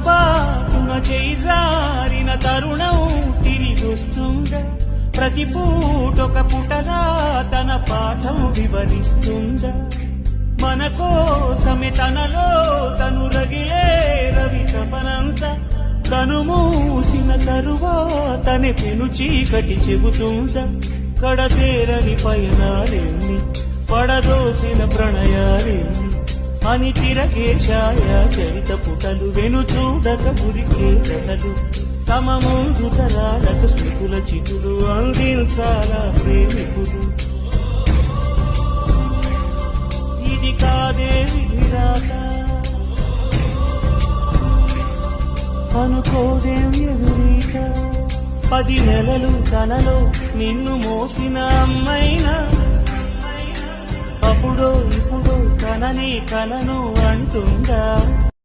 బాటున చేజారిన తరుణం తిరిగొస్తుందా ప్రతి పూటొక పుటలా తన పాఠం వివరిస్తుందా మన కోసమే తనలో తను రగిలే రవి తపనంత కను మూసిన తరువాతనే పెను చీకటి చెబుతుందా కడతేరని పయనాలెన్ని పడదోసిన ప్రణయాలెన్ని అని తిరగే ఛాయా చరిత పుటలు వెను చూడక గురికే కథలు తమ ముందు తరాలకు స్మృతుల చితులు అందించాలా ప్రేమికులు ఇది కాదే విధిరాత అనుకోదేం ఎదురీత 10 నెలలు తనలో నిన్ను మోసిన అమ్మైనా అప్పుడో ఇప్పుడు తనని కలను అంటుందా